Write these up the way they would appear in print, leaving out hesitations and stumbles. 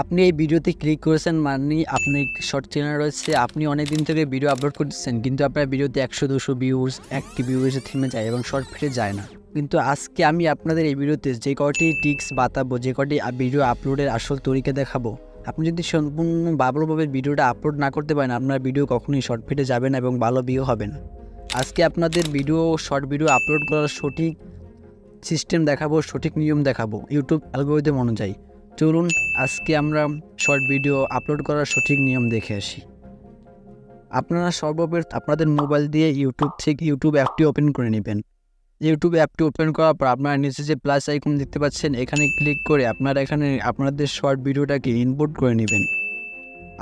আপনি এই ভিডিওতে ক্লিক করেছেন মানে আপনি একটি শর্ট চ্যানেল রয়েছে, আপনি অনেক দিন থেকে ভিডিও আপলোড করতেছেন কিন্তু আপনার ভিডিওতে 100-200 ভিউজ, 1টি ভিউজে থেমে যায় এবং শর্ট ফিরে যায় না। কিন্তু আজকে আমি আপনাদের এই ভিডিওতে যে কটি টিপস বাতাবো, যে কটি ভিডিও আপলোডের আসল তরিকা দেখাবো। আপনি যদি সম্পূর্ণ ভালোভাবে ভিডিওটা আপলোড না করতে পারেন, আপনার ভিডিও কখনোই শর্ট ফিটে যাবে না এবং ভালো ভিউ হবে না। আজকে আপনাদের শর্ট ভিডিও আপলোড করার সঠিক সিস্টেম দেখাবো, সঠিক নিয়ম দেখাবো ইউটিউব অ্যালগরিদম অনুযায়ী। চলুন আজকে আমরা শর্ট ভিডিও আপলোড করার সঠিক নিয়ম দেখে আসি। আপনারা সর্বপ্রথম আপনাদের মোবাইল দিয়ে ইউটিউব অ্যাপটি ওপেন করে নেবেন। ইউটিউব অ্যাপটি ওপেন করার পর আপনারা নিচে যে প্লাস আইকন দেখতে পাচ্ছেন, এখানে ক্লিক করে আপনারা এখানে আপনাদের শর্ট ভিডিওটাকে ইনপুট করে নেবেন।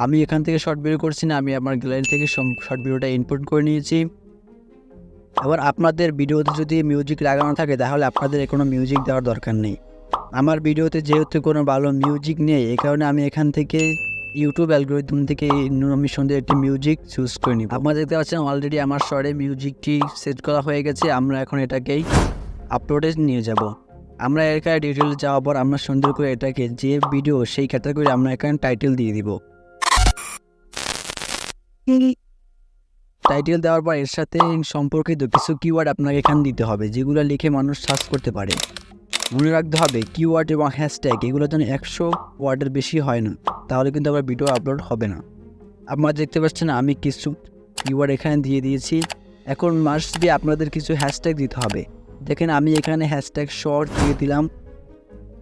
আমি এখান থেকে শর্ট ভিডিও করছি না, আমি আমার গ্যালারি থেকে শর্ট ভিডিওটা ইনপুট করে নিয়েছি। আবার আপনাদের ভিডিওতে যদি মিউজিক লাগানো থাকে তাহলে আপনাদের কোনো মিউজিক দেওয়ার দরকার নেই। আমার ভিডিওতে যেহেতু কোনো ভালো মিউজিক নেই, এই কারণে আমি এখান থেকে ইউটিউব অ্যালগরিদম থেকে আমি সুন্দর একটি মিউজিক চুজ করে নিব। আপনারা দেখতে পাচ্ছেন অলরেডি আমার শর্টে মিউজিকটি সেট করা হয়ে গেছে। আমরা এখন এটাকেই আপলোডে নিয়ে যাব। আমরা এখানে ডিটেল যাওয়ার পর আমরা সুন্দর করে এটাকে যে ভিডিও সেই ক্যাটাগরি আমরা এখানে টাইটেল দিয়ে দিব। টাইটেল দেওয়ার পর এর সাথে সম্পর্কিত কিছু কিওয়ার্ড আপনাকে এখানে দিতে হবে, যেগুলো লিখে মানুষ সার্চ করতে পারে। মনে রাখতে হবে কিওয়ার্ড এবং হ্যাশট্যাগ এগুলো যেন 100 ওয়ার্ডের বেশি হয় না, তাহলে কিন্তু আবার ভিডিও আপলোড হবে না। আপনারা দেখতে পাচ্ছেন আমি কিছু কিওয়ার্ড এখানে দিয়ে দিয়েছি। এখন মাস্ট বি আপনাদের কিছু হ্যাশট্যাগ দিতে হবে। দেখেন আমি এখানে হ্যাশট্যাগ শর্ট দিয়ে দিলাম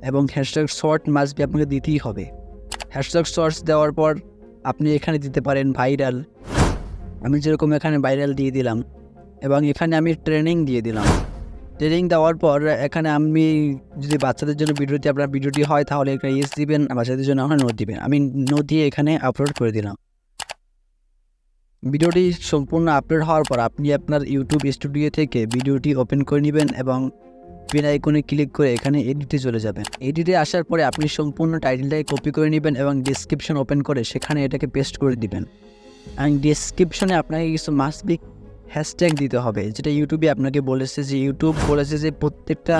এবং হ্যাশট্যাগ শর্ট মাস্ট বি আপনাকে দিতেই হবে। হ্যাশট্যাগ শর্টস দেওয়ার পর আপনি এখানে দিতে পারেন ভাইরাল। আমি যেরকম এখানে ভাইরাল দিয়ে দিলাম এবং এখানে আমি ট্রেনিং দিয়ে দিলাম। ট্রেনিং দেওয়ার পর এখানে আমি যদি বাচ্চাদের জন্য আপনার ভিডিওটি হয় তাহলে একটা ইয়েস দিবেন, বাচ্চাদের জন্য আমার নো দিবেন। আমি নো দিয়ে এখানে আপলোড করে দিলাম। ভিডিওটি সম্পূর্ণ আপলোড হওয়ার পর আপনি আপনার ইউটিউব স্টুডিও থেকে ভিডিওটি ওপেন করে নেবেন এবং পেন আইকনে ক্লিক করে এখানে এডিটে চলে যাবেন। এডিটে আসার পরে আপনি সম্পূর্ণ টাইটেলটাকে কপি করে নেবেন এবং ডেসক্রিপশন ওপেন করে সেখানে এটাকে পেস্ট করে দিবেন। আর ডেসক্রিপশনে আপনাকে কিছু মাস্ট বি হ্যাশট্যাগ দিতে হবে, যেটা ইউটিউবে আপনাকে বলেছে যে প্রত্যেকটা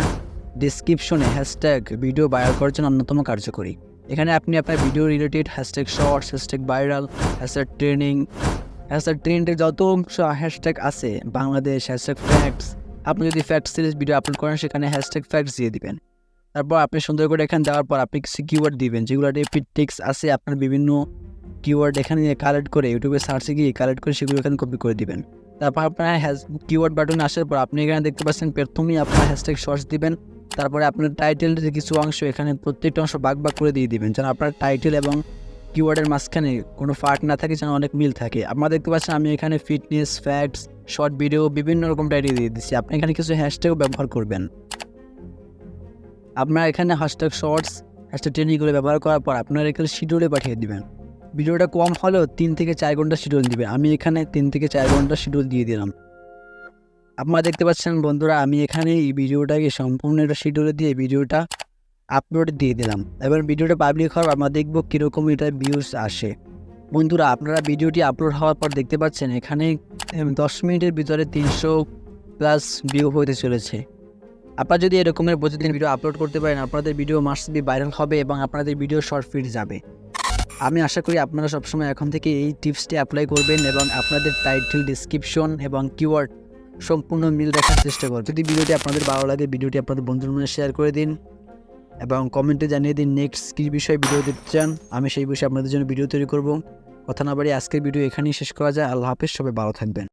ডেসক্রিপশনে হ্যাশট্যাগ ভিডিও ভাইরাল করার জন্য অন্যতম কার্যকরী। এখানে আপনি আপনার video related hashtag shorts, hashtag viral, hashtag trending, hashtag ট্রেন্ডের যত হ্যাশট্যাগ আছে, বাংলাদেশ, হ্যাশট্যাগ ফ্যাক্টস। আপনি যদি ফ্যাক্টস সিরিজ ভিডিও আপলোড করেন সেখানে হ্যাশট্যাগ ফ্যাক্টস দিয়ে দিবেন। তারপর আপনি সুন্দর করে এখানে দেওয়ার পর আপনি কিছু কিওয়ার্ড দিবেন, যেগুলো রিপিট টেক্সট আছে। আপনার বিভিন্ন কিওয়ার্ড এখানে কালেক্ট করে ইউটিউবে সার্চে গিয়ে কালেক্ট করে সেগুলো এখানে কপি করে দিবেন। তারপর আপনার কিওয়ার্ড বাটনে আসার পর আপনি এখানে দেখতে পাচ্ছেন প্রথমেই আপনার হ্যাশট্যাগ শর্টস দিবেন। তারপরে আপনার টাইটেলের কিছু অংশ এখানে প্রত্যেকটা অংশ ভাগ করে দিয়ে দিবেন, যেন আপনার টাইটেল এবং কিওয়ার্ডের মাঝখানে কোনো ফাট না থাকে, যেন অনেক মিল থাকে। আপনারা দেখতে পাচ্ছেন আমি এখানে ফিটনেস, ফ্যাক্টস, শর্ট ভিডিও বিভিন্ন রকম টাইটেল দিয়ে দিচ্ছি। আপনি এখানে কিছু হ্যাশট্যাগও ব্যবহার করবেন। আপনার এখানে হ্যাশট্যাগ শর্টস, হ্যাশট্যাগ ট্রেনিংগুলো ব্যবহার করার পর আপনারা এখানে শিডিউলে পাঠিয়ে দিবেন। ভিডিওটা কম হলেও 3 থেকে 4 ঘন্টা শিডিউল দিবেন। আমি এখানে 3 থেকে 4 ঘন্টা শিডিউল দিয়ে দিলাম। আপনারা দেখতে পাচ্ছেন বন্ধুরা, আমি এখানে এই ভিডিওটাকে সম্পূর্ণ একটা শিডিউলে দিয়ে ভিডিওটা আপলোড দিয়ে দিলাম। এবার ভিডিওটা পাবলিক হওয়ার আমরা দেখব কীরকম এটা ভিউজ আসে। বন্ধুরা আপনারা ভিডিওটি আপলোড হওয়ার পর দেখতে পাচ্ছেন এখানে 10 মিনিটের ভিতরে 300+ ভিউ হতে চলেছে। আপনারা যদি এরকমের প্রতিদিন ভিডিও আপলোড করতে পারেন, আপনাদের ভিডিও মাস্ট বি ভাইরাল হবে এবং আপনাদের ভিডিও শর্ট ফিট যাবে। আমি আশা করি আপনারা সবসময় এখন থেকে এই টিপসটি অ্যাপ্লাই করবেন এবং আপনাদের টাইটেল, ডিসক্রিপশন এবং কিওয়ার্ড সম্পূর্ণ মিল রাখার চেষ্টা করুন। যদি ভিডিওটি আপনাদের ভালো লাগে, ভিডিওটি আপনাদের বন্ধুদের মধ্যে শেয়ার করে দিন এবং কমেন্টে জানিয়ে দিন নেক্সট কী বিষয়ে ভিডিও দেখতে চান। আমি সেই বিষয়ে আপনাদের জন্য ভিডিও তৈরি করব। কথা না বাড়িয়ে আজকের ভিডিও এখানেই শেষ করা যায়। আল্লাহ হাফেজ, সবাই ভালো থাকবেন।